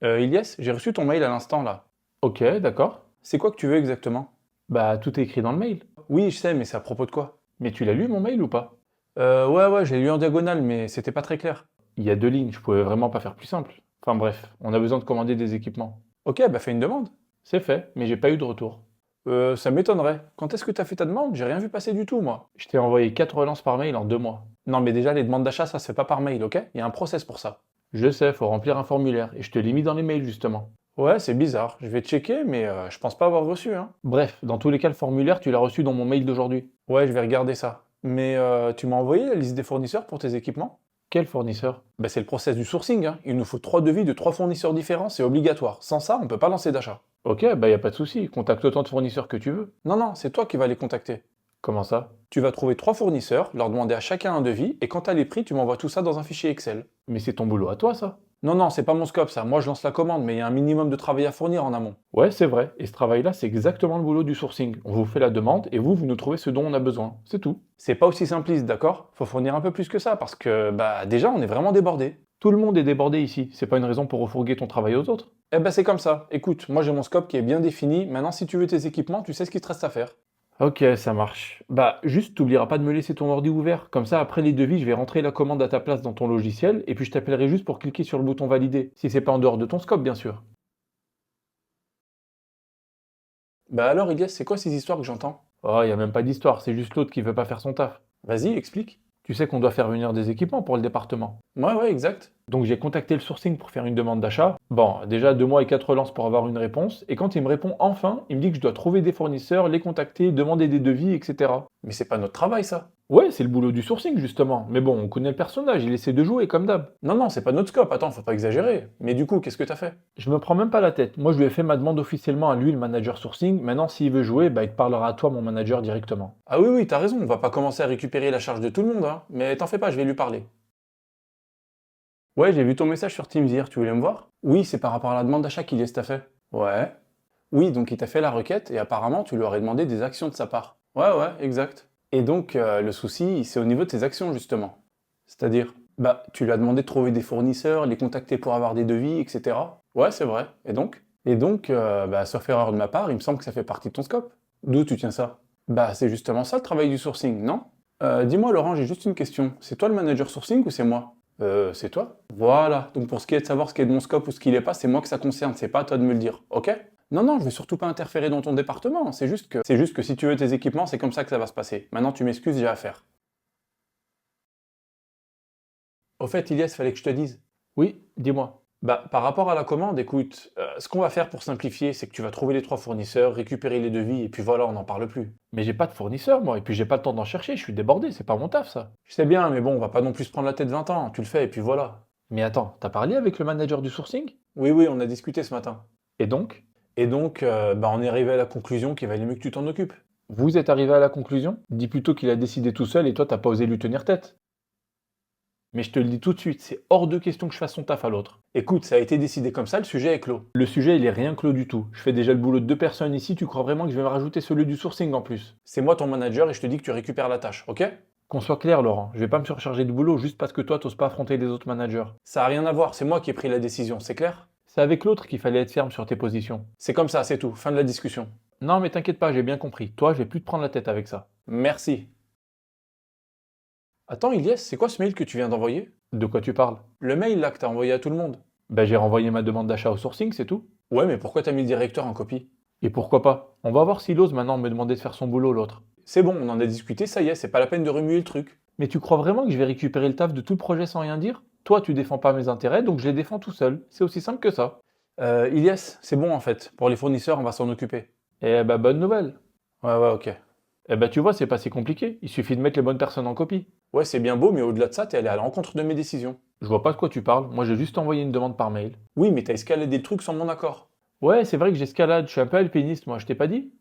Ilyes, j'ai reçu ton mail à l'instant là. Ok, d'accord. C'est quoi que tu veux exactement? Bah, tout est écrit dans le mail. Oui, je sais, mais c'est à propos de quoi? Mais tu l'as lu mon mail ou pas? Ouais, j'ai lu en diagonale, mais c'était pas très clair. Il y a 2 lignes, je pouvais vraiment pas faire plus simple. Enfin bref, on a besoin de commander des équipements. Ok, bah fais une demande. C'est fait, mais j'ai pas eu de retour. Ça m'étonnerait. Quand est-ce que t'as fait ta demande? J'ai rien vu passer du tout, moi. Je t'ai envoyé 4 relances par mail en 2 mois. Non, mais déjà, les demandes d'achat, ça se fait pas par mail, ok? Il y a un process pour ça. Je sais, faut remplir un formulaire, et je te l'ai mis dans les mails justement. Ouais, c'est bizarre. Je vais checker, mais je pense pas avoir reçu, hein. Bref, dans tous les cas, le formulaire, tu l'as reçu dans mon mail d'aujourd'hui. Ouais, je vais regarder ça. Mais tu m'as envoyé la liste des fournisseurs pour tes équipements? Quel fournisseur? Bah, c'est le process du sourcing, hein. Il nous faut 3 devis de 3 fournisseurs différents, c'est obligatoire. Sans ça, on peut pas lancer d'achat. Ok, bah y a pas de souci, contacte autant de fournisseurs que tu veux. Non, c'est toi qui vas les contacter. Comment ça? Tu vas trouver 3 fournisseurs, leur demander à chacun un devis, et quand t'as les prix, tu m'envoies tout ça dans un fichier Excel. Mais c'est ton boulot à toi, ça? Non, c'est pas mon scope ça. Moi, je lance la commande, mais il y a un minimum de travail à fournir en amont. Ouais, c'est vrai, et ce travail-là, c'est exactement le boulot du sourcing. On vous fait la demande, et vous nous trouvez ce dont on a besoin. C'est tout. C'est pas aussi simpliste, d'accord? Faut fournir un peu plus que ça, parce que, bah, déjà, on est vraiment débordé. Tout le monde est débordé ici, c'est pas une raison pour refourguer ton travail aux autres. Eh ben, c'est comme ça. Écoute, moi, j'ai mon scope qui est bien défini. Maintenant, si tu veux tes équipements, tu sais ce qu'il te reste à faire. Ok, ça marche. Bah, juste, t'oublieras pas de me laisser ton ordi ouvert. Comme ça, après les devis, je vais rentrer la commande à ta place dans ton logiciel, et puis je t'appellerai juste pour cliquer sur le bouton valider. Si c'est pas en dehors de ton scope, bien sûr. Bah alors, Ilias, c'est quoi ces histoires que j'entends? Oh, y a même pas d'histoire, c'est juste l'autre qui veut pas faire son taf. Vas-y, explique. Tu sais qu'on doit faire venir des équipements pour le département. Ouais, exact. Donc j'ai contacté le sourcing pour faire une demande d'achat. Bon, déjà 2 mois et 4 relances pour avoir une réponse. Et quand il me répond enfin, il me dit que je dois trouver des fournisseurs, les contacter, demander des devis, etc. Mais c'est pas notre travail, ça. Ouais, c'est le boulot du sourcing justement. Mais bon, on connaît le personnage, il essaie de jouer comme d'hab. Non, c'est pas notre scope. Attends, faut pas exagérer. Mais du coup, qu'est-ce que t'as fait? Je me prends même pas la tête. Moi je lui ai fait ma demande officiellement à lui, le manager sourcing. Maintenant s'il veut jouer, bah il te parlera à toi, mon manager, directement. Ah oui, t'as raison. On va pas commencer à récupérer la charge de tout le monde, hein. Mais t'en fais pas, je vais lui parler. Ouais, j'ai vu ton message sur Teams hier. Tu voulais me voir? Oui, c'est par rapport à la demande d'achat qu'il est fait. Ouais. Oui, donc il t'a fait la requête et apparemment tu lui aurais demandé des actions de sa part. Ouais, exact. Et donc le souci, c'est au niveau de tes actions justement. C'est-à-dire, bah tu lui as demandé de trouver des fournisseurs, les contacter pour avoir des devis, etc. Ouais, c'est vrai. Et donc? Bah, sauf erreur de ma part, il me semble que ça fait partie de ton scope. D'où tu tiens ça? Bah c'est justement ça le travail du sourcing, non? Dis-moi Laurent, j'ai juste une question. C'est toi le manager sourcing ou c'est moi? C'est toi? Voilà. Donc pour ce qui est de savoir ce qui est de mon scope ou ce qui l'est pas, c'est moi que ça concerne, c'est pas à toi de me le dire, ok? Non, je vais surtout pas interférer dans ton département. C'est juste que si tu veux tes équipements, c'est comme ça que ça va se passer. Maintenant, tu m'excuses, j'ai affaire. Au fait, Ilias, fallait que je te dise. Oui, dis-moi. Bah, par rapport à la commande, écoute, ce qu'on va faire pour simplifier, c'est que tu vas trouver les 3 fournisseurs, récupérer les devis, et puis voilà, on n'en parle plus. Mais j'ai pas de fournisseur moi, et puis j'ai pas le temps d'en chercher, je suis débordé, c'est pas mon taf ça. Je sais bien, mais bon, on va pas non plus se prendre la tête 20 ans. Tu le fais, et puis voilà. Mais attends, t'as parlé avec le manager du sourcing? Oui, on a discuté ce matin. Et donc? Et donc, bah, on est arrivé à la conclusion qu'il valait mieux que tu t'en occupes. Vous êtes arrivé à la conclusion? Dis plutôt qu'il a décidé tout seul et toi t'as pas osé lui tenir tête. Mais je te le dis tout de suite, c'est hors de question que je fasse son taf à l'autre. Écoute, ça a été décidé comme ça, le sujet est clos. Le sujet il est rien clos du tout. Je fais déjà le boulot de 2 personnes ici, tu crois vraiment que je vais me rajouter celui du sourcing en plus? C'est moi ton manager et je te dis que tu récupères la tâche, ok? Qu'on soit clair Laurent, je vais pas me surcharger de boulot juste parce que toi t'oses pas affronter les autres managers. Ça a rien à voir, c'est moi qui ai pris la décision, c'est clair? C'est avec l'autre qu'il fallait être ferme sur tes positions. C'est comme ça, c'est tout, fin de la discussion. Non mais t'inquiète pas, j'ai bien compris. Toi, je vais plus te prendre la tête avec ça. Merci. Attends, Ilyes, c'est quoi ce mail que tu viens d'envoyer? De quoi tu parles? Le mail là que t'as envoyé à tout le monde. Ben j'ai renvoyé ma demande d'achat au sourcing, c'est tout. Ouais, mais pourquoi t'as mis le directeur en copie? Et pourquoi pas? On va voir s'il ose maintenant me demander de faire son boulot l'autre. C'est bon, on en a discuté, ça y est, c'est pas la peine de remuer le truc. Mais tu crois vraiment que je vais récupérer le taf de tout le projet sans rien dire? Toi, tu défends pas mes intérêts, donc je les défends tout seul. C'est aussi simple que ça. Ilyes, c'est bon en fait. Pour les fournisseurs, on va s'en occuper. Eh ben bonne nouvelle. Ouais, ok. Eh ben tu vois, c'est pas si compliqué. Il suffit de mettre les bonnes personnes en copie. Ouais, c'est bien beau, mais au-delà de ça, t'es allé à l'encontre de mes décisions. Je vois pas de quoi tu parles. Moi, j'ai juste envoyé une demande par mail. Oui, mais t'as escaladé le truc sans mon accord. Ouais, c'est vrai que j'escalade. Je suis un peu alpiniste, moi. Je t'ai pas dit?